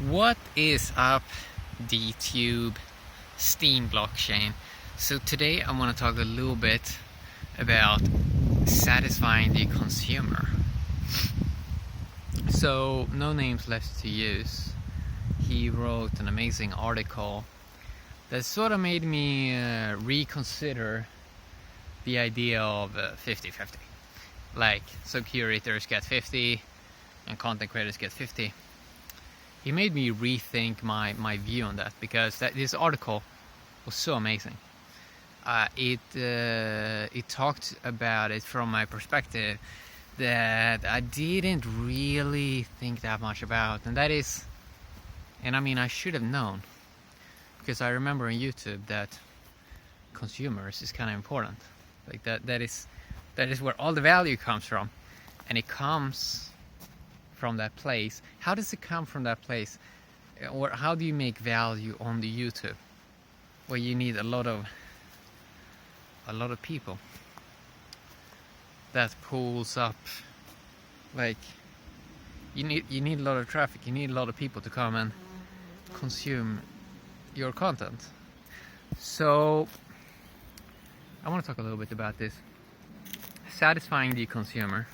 What is up, DTube Steam blockchain? So today I want to talk a little bit about satisfying the consumer. So No Names Left to Use, he wrote an amazing article that sort of made me reconsider the idea of 50-50. Like, so curators get 50 and content creators get 50. He made me rethink my view on that, because this article was so amazing. It talked about it from my perspective that I didn't really think that much about, and that is, and I mean, I should have known, because I remember on YouTube that consumers is kind of important. Like that is where all the value comes from, and it comes from that place. How does it come from that place? Or how do you make value on the YouTube where you need a lot of people that pulls up? Like, you need a lot of traffic, you need a lot of people to come and consume your content. So I want to talk a little bit about this, satisfying the consumer.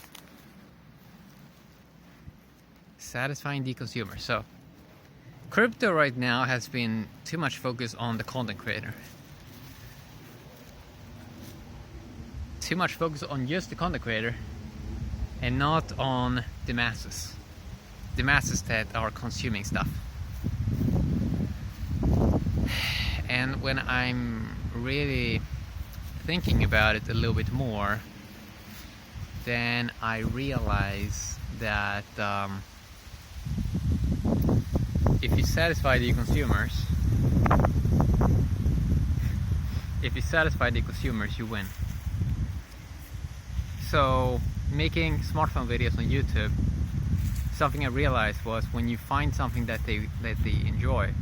So crypto right now has been too much focus on the content creator, too much focus on just the content creator and not on the masses that are consuming stuff. And when I'm really thinking about it a little bit more, then I realize that if you satisfy the consumers, you win. So making smartphone videos on YouTube, something I realized was, when you find something that they enjoy,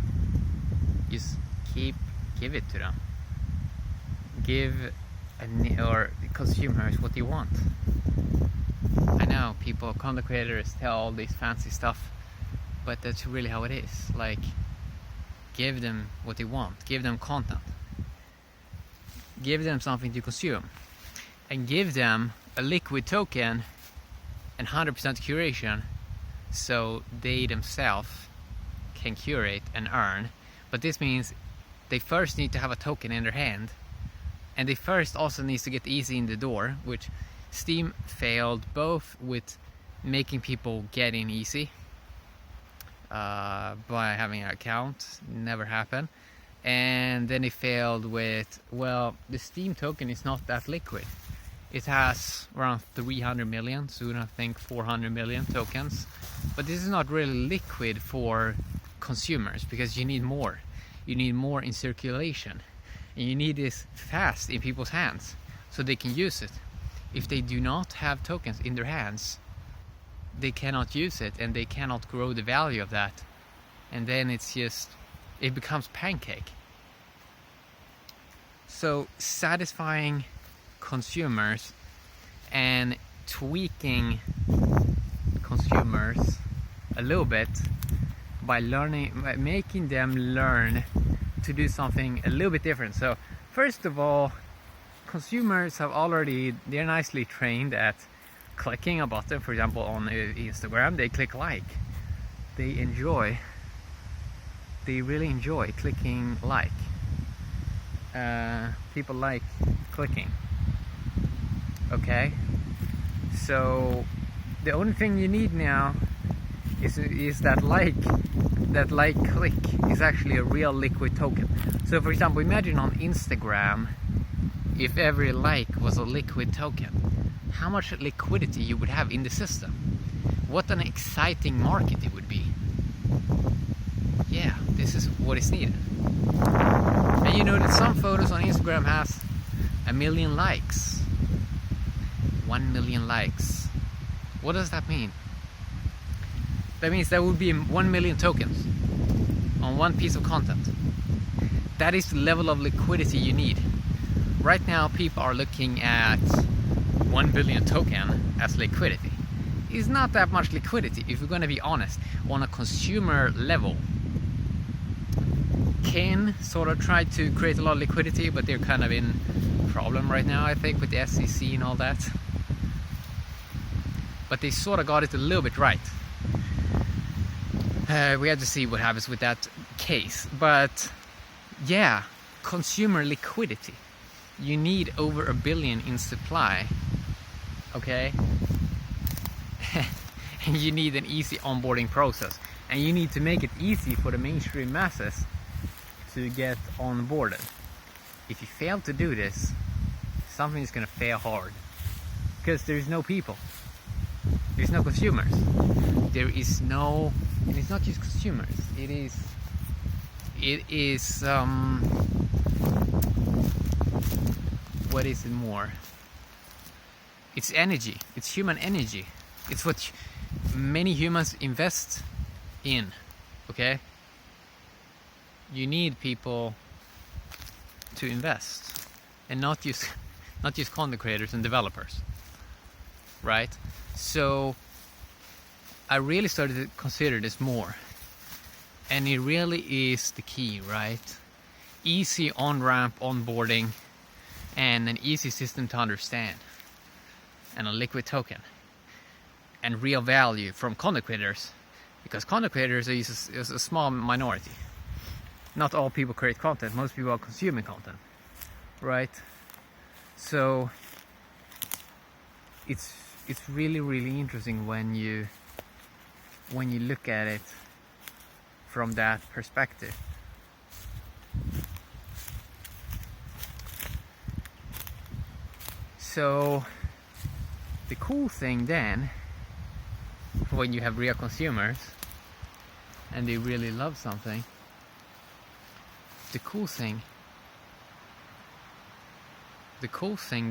just give it to them. Give consumers what they want. I know content creators tell all this fancy stuff, but that's really how it is. Like, give them what they want, give them content, give them something to consume, and give them a liquid token and 100% curation, so they themselves can curate and earn. But this means they first need to have a token in their hand, and they first also needs to get easy in the door, which Steam failed both with making people get in easy by having an account, never happened, and then it failed with, well, the Steam token is not that liquid. It has around 300 million, soon I think 400 million tokens, but this is not really liquid for consumers, because you need more in circulation, and you need this fast in people's hands so they can use it. If they do not have tokens in their hands, they cannot use it, and they cannot grow the value of that, and then it becomes pancake. So satisfying consumers and tweaking consumers a little bit by making them learn to do something a little bit different. So first of all, consumers they're nicely trained at clicking a button. For example, on Instagram, they click like. They really enjoy clicking like. People like clicking. Okay, so the only thing you need now is that like click is actually a real liquid token. So for example, imagine on Instagram, if every like was a liquid token, how much liquidity you would have in the system. What an exciting market it would be. Yeah, this is what is needed. And you know that some photos on Instagram has 1 million likes. 1 million likes. What does that mean? That means there would be 1 million tokens on one piece of content. That is the level of liquidity you need. Right now, people are looking at 1 billion token as liquidity. is not that much liquidity, if we're going to be honest. On a consumer level, can sort of try to create a lot of liquidity, but they're kind of in problem right now, I think, with the SEC and all that. But they sort of got it a little bit right. We have to see what happens with that case. But yeah, consumer liquidity. You need over 1 billion in supply, okay? And you need an easy onboarding process. And you need to make it easy for the mainstream masses to get onboarded. If you fail to do this, something is going to fail hard. Because there's no people. There's no consumers. There is no... And it's not just consumers. It is what is it more? It's energy. It's human energy. It's what many humans invest in. Okay? You need people to invest, and not just content creators and developers, right? So I really started to consider this more, and it really is the key, right? Easy on-ramp onboarding and an easy system to understand, and a liquid token, and real value from content creators, because content creators is a small minority. Not all people create content. Most people are consuming content, right? So it's really, really interesting when you look at it from that perspective. So the cool thing then, when you have real consumers and they really love something, the cool thing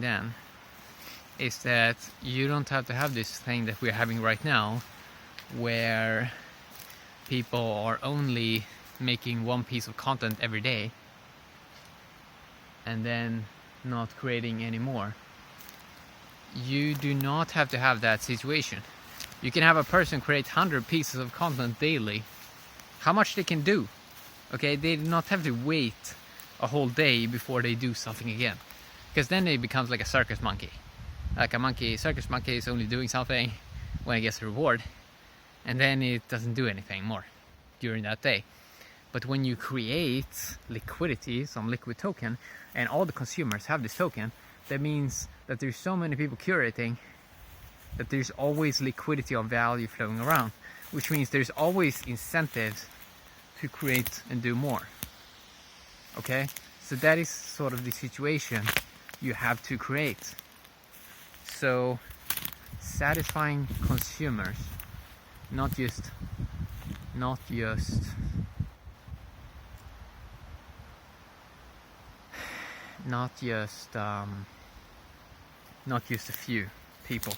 then is that you don't have to have this thing that we're having right now, where people are only making one piece of content every day and then not creating any more. You do not have to have that situation. You can have a person create 100 pieces of content daily. How much they can do? Okay, they do not have to wait a whole day before they do something again, because then it becomes like a circus monkey. Like a circus monkey is only doing something when it gets a reward, and then it doesn't do anything more during that day. But when you create liquidity, some liquid token, and all the consumers have this token, that means that there's so many people curating that there's always liquidity of value flowing around, which means there's always incentives to create and do more. Okay, so that is sort of the situation you have to create. So satisfying consumers, not just a few people.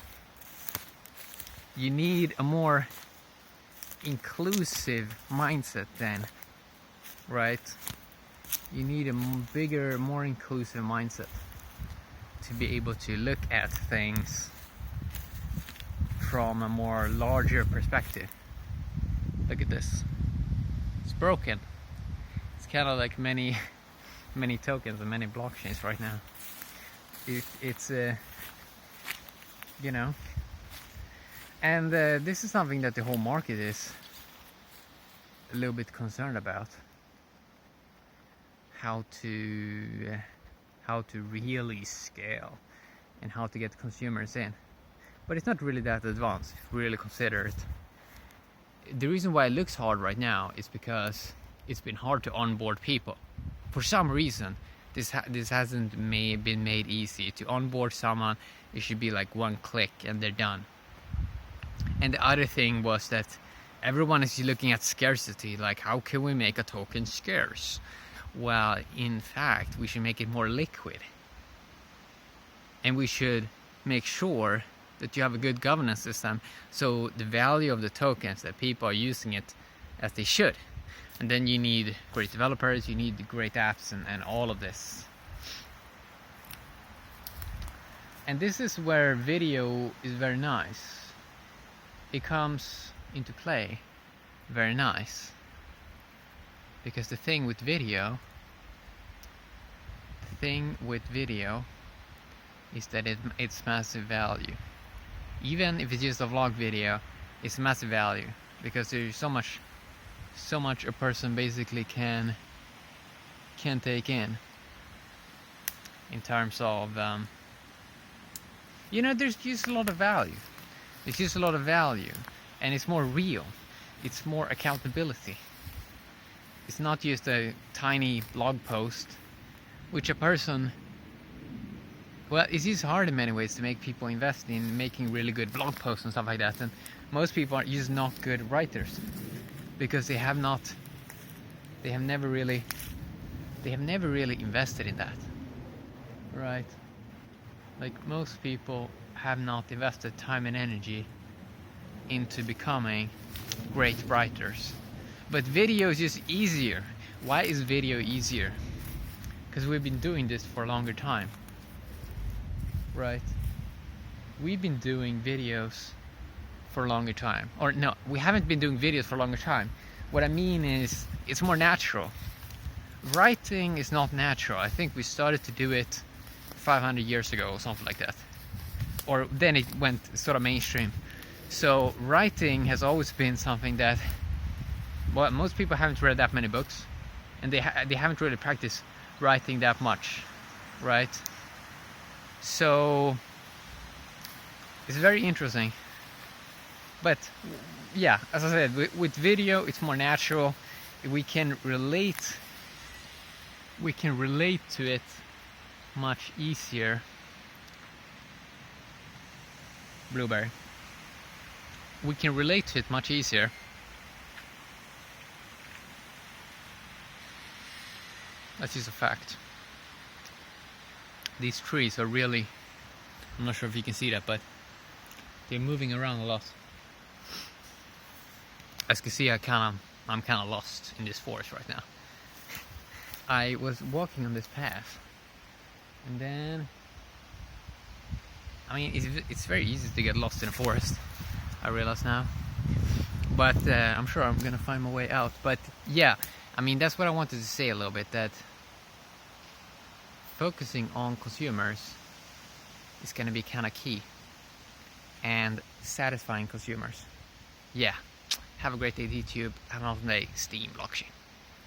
You need a more inclusive mindset then, right? You need a bigger, more inclusive mindset to be able to look at things from a more larger perspective. Look at this. It's broken. It's kind of like many tokens and many blockchains right now. It's you know, and this is something that the whole market is a little bit concerned about. How to really scale and how to get consumers in. But it's not really that advanced if you really consider it. The reason why it looks hard right now is because it's been hard to onboard people. For some reason, this hasn't been made easy. To onboard someone, it should be like one click and they're done. And the other thing was that everyone is looking at scarcity, like how can we make a token scarce? Well, in fact, we should make it more liquid. And we should make sure that you have a good governance system, so the value of the tokens, that people are using it as they should. And then you need great developers, you need great apps, and all of this. And this is where video is very nice. it comes into play very nice, because the thing with video is that it's massive value. Even if it's just a vlog video, it's massive value, because there's so much a person basically can take in terms of there's just a lot of value. It's just a lot of value, and it's more real. It's more accountability. It's not just a tiny blog post, which a person... Well, it's just hard in many ways to make people invest in making really good blog posts and stuff like that. And most people are just not good writers, because they have never really invested in that, right? Like, most people have not invested time and energy into becoming great writers. But video is just easier. Why is video easier? Because we've been doing this for a longer time, right? We've been doing videos for a longer time. Or no, we haven't been doing videos for a longer time. What I mean is, it's more natural. Writing is not natural. I think we started to do it 500 years ago or something like that. Or then it went sort of mainstream. So writing has always been something that, well, most people haven't read that many books, and they haven't really practiced writing that much, right? So it's very interesting. But yeah, as I said, with video it's more natural. We can relate to it much easier. Blueberry. We can relate to it much easier. That's just a fact. These trees are really, I'm not sure if you can see that, but they're moving around a lot. As you can see, I'm kind of lost in this forest right now. I was walking on this path, and then, I mean, it's very easy to get lost in a forest, I realize now. But I'm sure I'm gonna find my way out. But yeah, I mean, that's what I wanted to say a little bit, that focusing on consumers is gonna be kind of key, and satisfying consumers. Yeah, have a great day, YouTube. Have an awesome day. Steam blockchain.